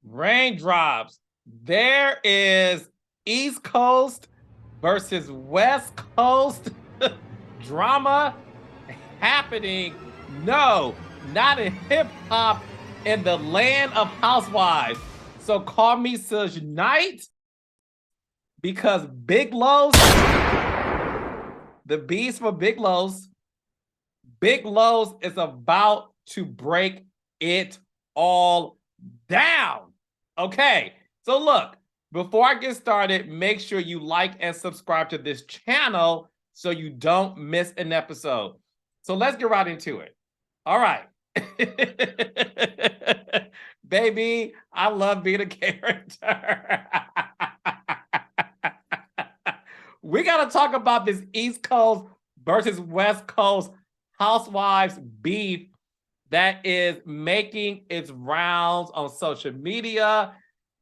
Raindrops. There is East Coast versus West Coast drama happening. No, not in hip hop, in the land of housewives. So call me Suge Knight because Big Los, the beast for Big Los is about to break it all down. Okay, so look, before I get started, make sure you like and subscribe to this channel so you don't miss an episode. So let's get right into it. All right. Baby, I love being a character. We got to talk about this East Coast versus West Coast housewives beef that is making its rounds on social media.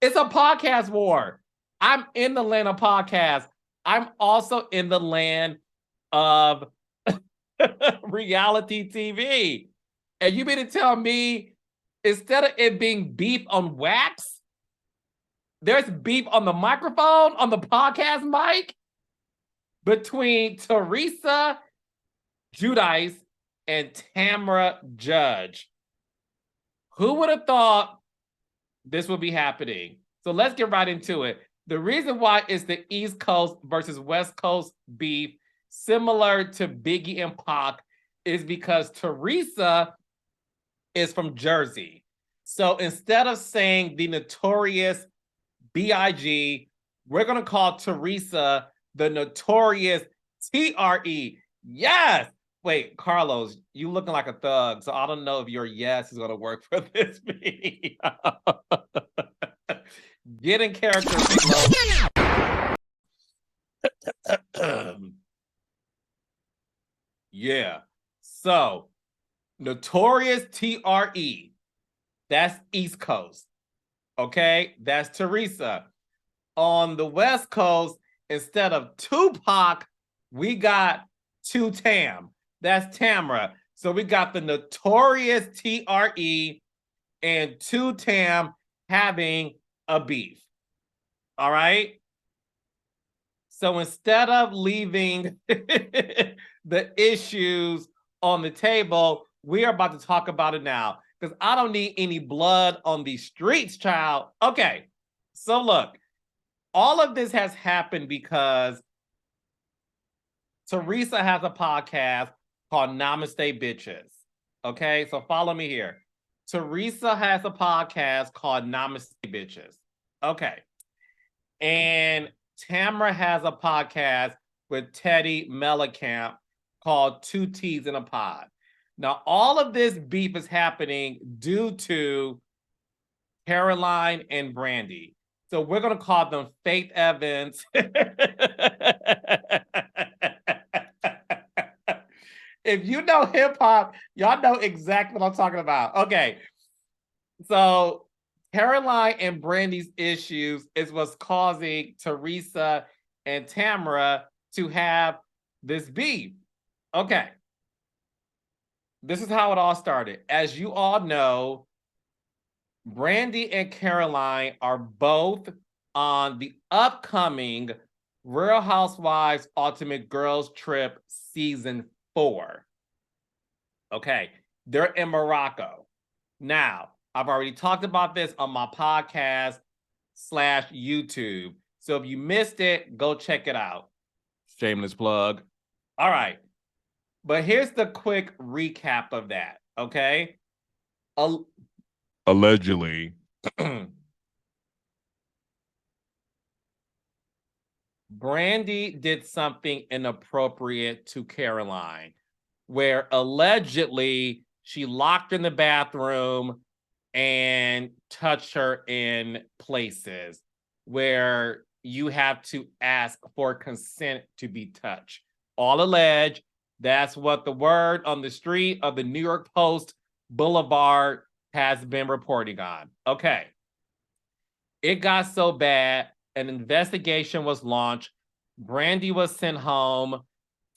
It's a podcast war. I'm in the land of podcasts. I'm also in the land of reality TV. And you mean to tell me, instead of it being beef on wax, there's beef on the microphone, on the podcast mic, between Teresa Giudice and Tamra Judge. Who would have thought this would be happening? So let's get right into it. The reason why it's the East Coast versus West Coast beef, similar to Biggie and Pac, is because Teresa is from Jersey. So instead of saying the notorious B.I.G., we're going to call Teresa the notorious T.R.E. Yes. Wait, Carlos, you looking like a thug, so I don't know if your yes is going to work for this video. Get in character. Yeah. So, notorious T.R.E. That's East Coast. Okay? That's Teresa. On the West Coast, instead of Tupac, we got Two Tam. That's Tamra. So we got the notorious T.R.E. and Two Tam having a beef. All right? So instead of leaving the issues on the table, we are about to talk about it now because I don't need any blood on these streets, child. Okay, so look, all of this has happened because Teresa has a podcast called Namaste Bitches. Okay, so follow me here. Teresa has a podcast called Namaste Bitches. Okay. And Tamra has a podcast with Teddy Mellencamp called Two T's in a Pod. Now, all of this beef is happening due to Caroline and Brandy. So we're going to call them Faith Evans. If you know hip hop, y'all know exactly what I'm talking about. Okay. So Caroline and Brandy's issues is what's causing Teresa and Tamra to have this beef. Okay. This is how it all started. As you all know, Brandy and Caroline are both on the upcoming Real Housewives Ultimate Girls Trip Season 4. Okay, they're in Morocco. Now, I've already talked about this on my podcast / YouTube. So if you missed it, go check it out. Shameless plug. All right. But here's the quick recap of that, okay? Allegedly. Brandy did something inappropriate to Caroline, where allegedly she locked her in the bathroom and touched her in places where you have to ask for consent to be touched. All alleged. That's what the word on the street of the New York Post Boulevard has been reporting on. Okay. It got so bad, an investigation was launched. Brandy was sent home.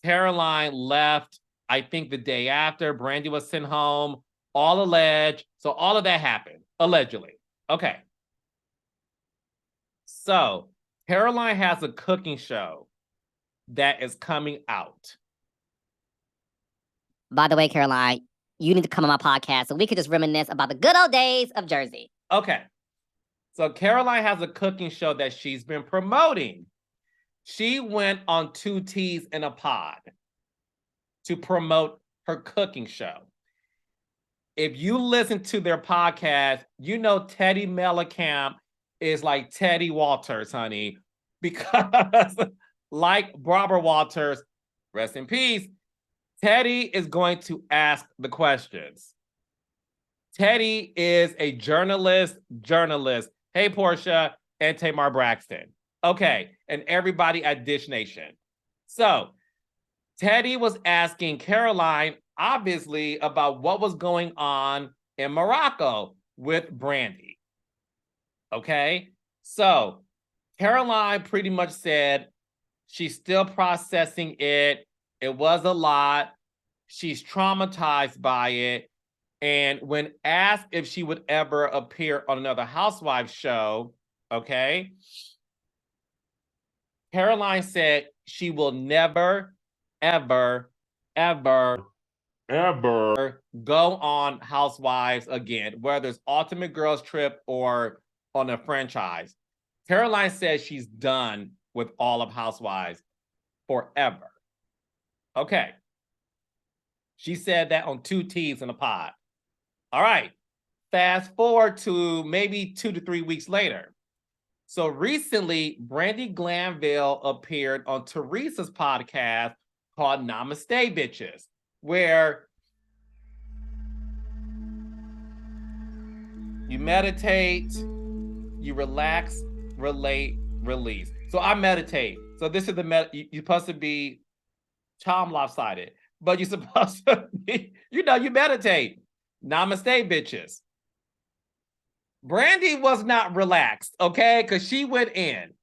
Caroline left, I think, the day after. Brandy was sent home. All alleged. So all of that happened, allegedly. Okay. So Caroline has a cooking show that is coming out. By the way, Caroline, you need to come on my podcast so we could just reminisce about the good old days of Jersey. Okay. So Caroline has a cooking show that she's been promoting. She went on 2 T's in a Pod to promote her cooking show. If you listen to their podcast, you know Teddy Mellencamp is like Teddy Walters, honey, because like Barbara Walters, rest in peace, Teddy is going to ask the questions. Teddy is a journalist. Hey, Portia and Tamar Braxton. Okay, and everybody at Dish Nation. So Teddy was asking Caroline, obviously, about what was going on in Morocco with Brandy. Okay, so Caroline pretty much said she's still processing it. It was a lot. She's traumatized by it. And when asked if she would ever appear on another Housewives show, okay, Caroline said she will never, ever go on Housewives again, whether it's Ultimate Girls Trip or on a franchise. Caroline says she's done with all of Housewives forever. Okay. She said that on 2 T's in a Pod. All right. Fast forward to maybe 2 to 3 weeks later. So recently, Brandy Glanville appeared on Teresa's podcast called Namaste Bitches, where you meditate, you relax, relate, release. So I meditate. So this is the you're supposed to be child lopsided, but you're supposed to be, you meditate. Namaste, bitches. Brandy was not relaxed, okay? Because she went in.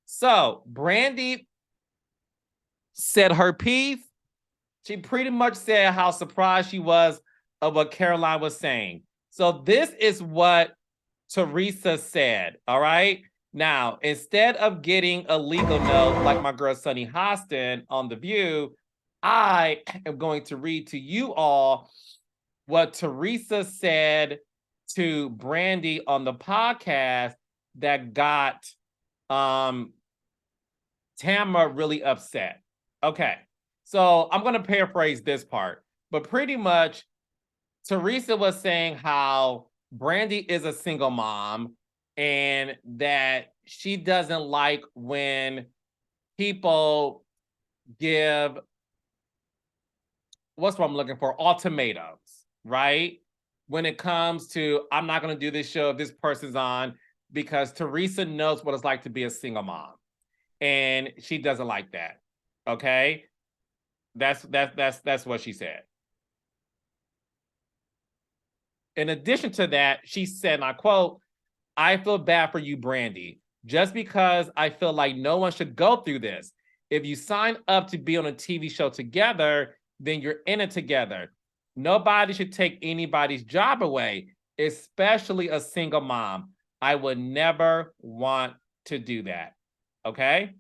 So Brandy said her piece. She pretty much said how surprised she was of what Caroline was saying. So this is what Teresa said, all right? Now, instead of getting a legal note like my girl Sunny Hostin on The View, I am going to read to you all what Teresa said to Brandy on the podcast that got Tamra really upset. Okay, so I'm going to paraphrase this part, but pretty much Teresa was saying how Brandy is a single mom and that she doesn't like when people give, what's what I'm looking for, ultimatums, right? When it comes to, I'm not going to do this show if this person's on, because Teresa knows what it's like to be a single mom. And she doesn't like that. Okay? That's what she said. In addition to that, she said, and I quote, "I feel bad for you, Brandy, just because I feel like no one should go through this. If you sign up to be on a TV show together, then you're in it together. Nobody should take anybody's job away, especially a single mom. I would never want to do that." Okay?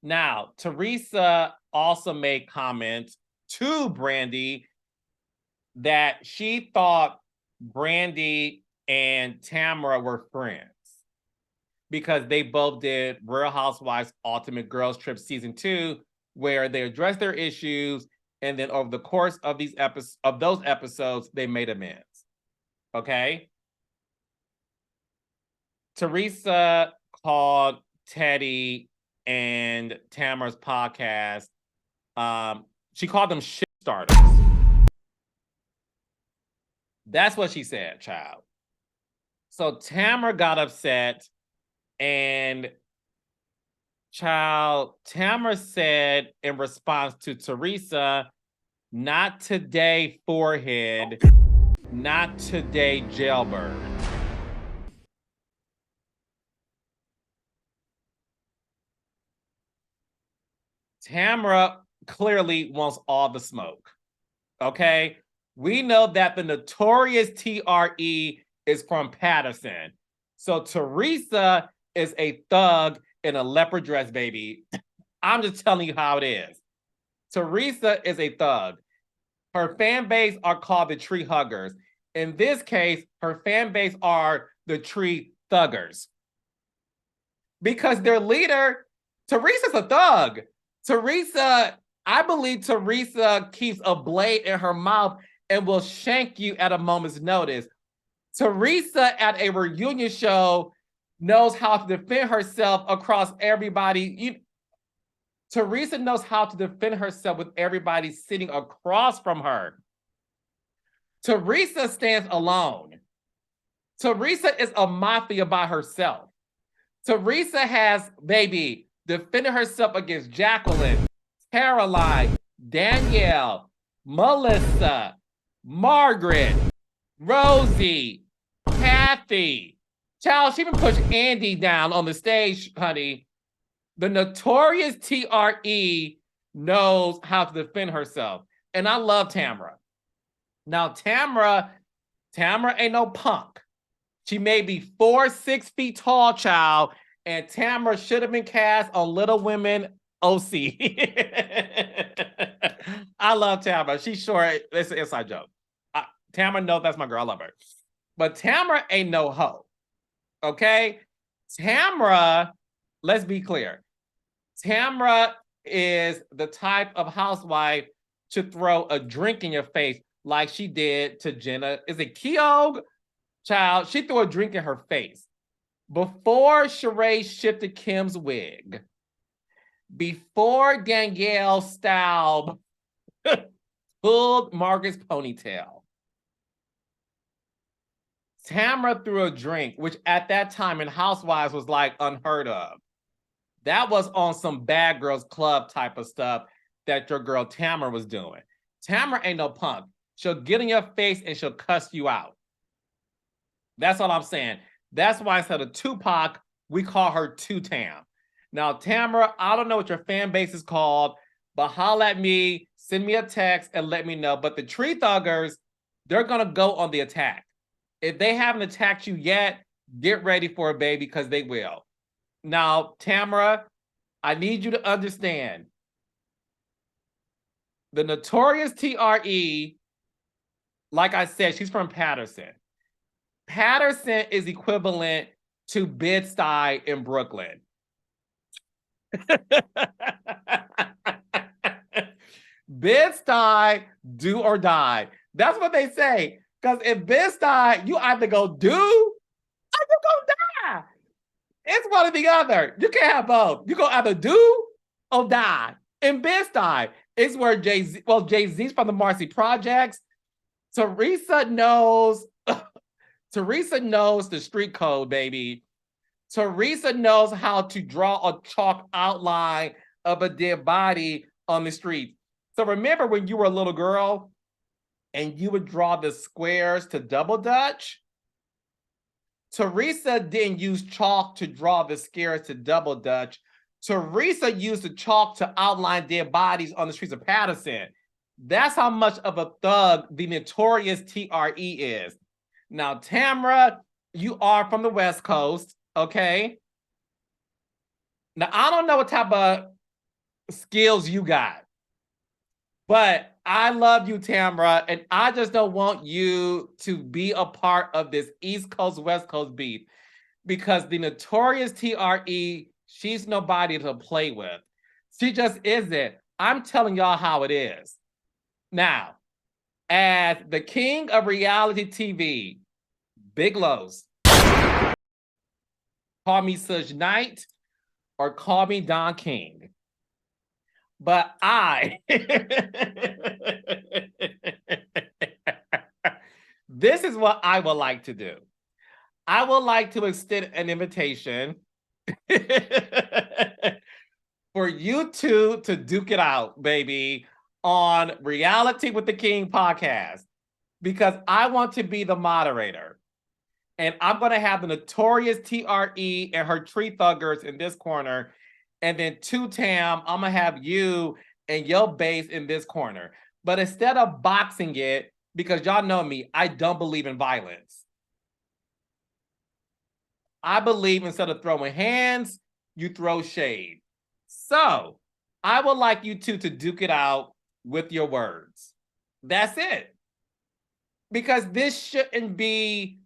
Now, Teresa also made comments to Brandy that she thought Brandy and Tamra were friends because they both did Real Housewives Ultimate Girls Trip Season 2, where they addressed their issues, and then over the course of those episodes, they made amends. Okay? Teresa called Teddy and Tamara's podcast, she called them shit starters. That's what she said, child. So Tamara got upset, and Tamara said in response to Teresa, "Not today, forehead. Not today, jailbird." Tamara clearly wants all the smoke. Okay? We know that the notorious TRE is from Patterson. So Teresa is a thug in a leopard dress, baby. I'm just telling you how it is. Teresa is a thug. Her fan base are called the tree huggers. In this case, her fan base are the tree thuggers. Because their leader, Teresa's a thug. Teresa, I believe Teresa keeps a blade in her mouth and will shank you at a moment's notice. Teresa at a reunion show knows how to defend herself across everybody. Teresa knows how to defend herself with everybody sitting across from her. Teresa stands alone. Teresa is a mafia by herself. Teresa has, baby, defended herself against Jacqueline, Caroline, Danielle, Melissa, Margaret, Rosie, Kathy. Child, she even pushed Andy down on the stage, honey. The notorious TRE knows how to defend herself. And I love Tamra. Now, Tamra ain't no punk. She may be 6 feet tall, child, and Tamra should have been cast on Little Women OC. I love Tamra. She's short. It's an inside joke. Tamra knows that's my girl. I love her. But Tamra ain't no hoe. Okay? Tamra, let's be clear. Tamra is the type of housewife to throw a drink in your face like she did to Jenna. Is it Keogh? Child, she threw a drink in her face. Before Sheree shifted Kim's wig, before Danielle Staub pulled Margaret's ponytail, Tamra threw a drink, which at that time in Housewives was like unheard of. That was on some Bad Girls Club type of stuff that your girl Tamra was doing. Tamra ain't no punk. She'll get in your face and she'll cuss you out. That's all I'm saying. That's why instead of Tupac, we call her Two-Tam. Now, Tamra, I don't know what your fan base is called, but holla at me, send me a text and let me know. But the Tree Thuggers, they're going to go on the attack. If they haven't attacked you yet, get ready for it, baby, because they will. Now, Tamra, I need you to understand. The notorious TRE, like I said, she's from Patterson. Patterson is equivalent to Bed-Stuy in Brooklyn. Bed-Stuy, do or die. That's what they say. Because if Bed-Stuy, you either go do or you go die. It's one or the other. You can't have both. You go either do or die. In Bed-Stuy, it's where Jay-Z's from the Marcy Projects. Teresa knows the street code, baby. Teresa knows how to draw a chalk outline of a dead body on the street. So remember when you were a little girl and you would draw the squares to double dutch? Teresa didn't use chalk to draw the squares to double dutch. Teresa used the chalk to outline dead bodies on the streets of Patterson. That's how much of a thug the notorious TRE is. Now, Tamra, you are from the West Coast, okay? Now, I don't know what type of skills you got, but I love you, Tamra, and I just don't want you to be a part of this East Coast, West Coast beef because the notorious TRE, she's nobody to play with. She just isn't. I'm telling y'all how it is. Now, as the king of reality TV, Big Lows, call me Suge Knight or call me Don King. But this is what I would like to do. I would like to extend an invitation for you two to duke it out, baby, on Reality with the King podcast, because I want to be the moderator. And I'm going to have the notorious TRE and her tree thuggers in this corner. And then Two-Tam, I'm going to have you and your base in this corner. But instead of boxing it, because y'all know me, I don't believe in violence. I believe instead of throwing hands, you throw shade. So I would like you two to duke it out with your words. That's it. Because this shouldn't be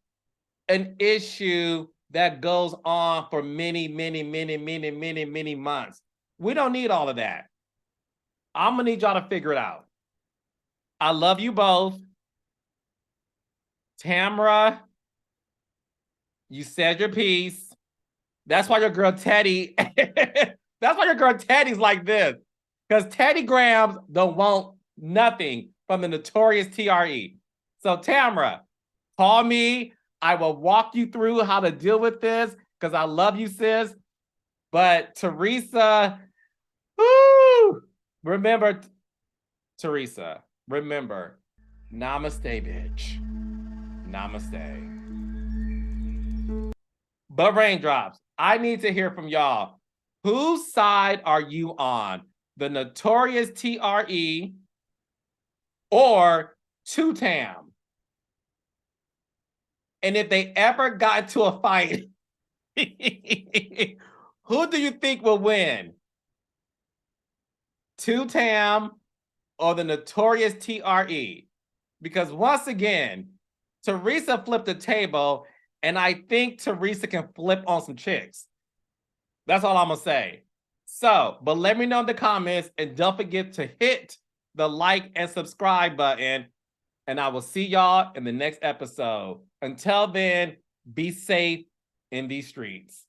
an issue that goes on for many months. We don't need all of that. I'm gonna need y'all to figure it out. I love you both. Tamra, you said your piece. That's why your girl Teddy, that's why your girl Teddy's like this. Because Teddy Grahams don't want nothing from the notorious TRE. So Tamra, call me. I will walk you through how to deal with this because I love you, sis. But Teresa, woo, remember, Teresa, remember, namaste, bitch. Namaste. But raindrops, I need to hear from y'all. Whose side are you on? The notorious TRE or Tam? And if they ever got into a fight, who do you think will win? Tam or the notorious TRE? Because once again, Teresa flipped the table, and I think Teresa can flip on some chicks. That's all I'm going to say. So, but let me know in the comments, and don't forget to hit the like and subscribe button, and I will see y'all in the next episode. Until then, be safe in these streets.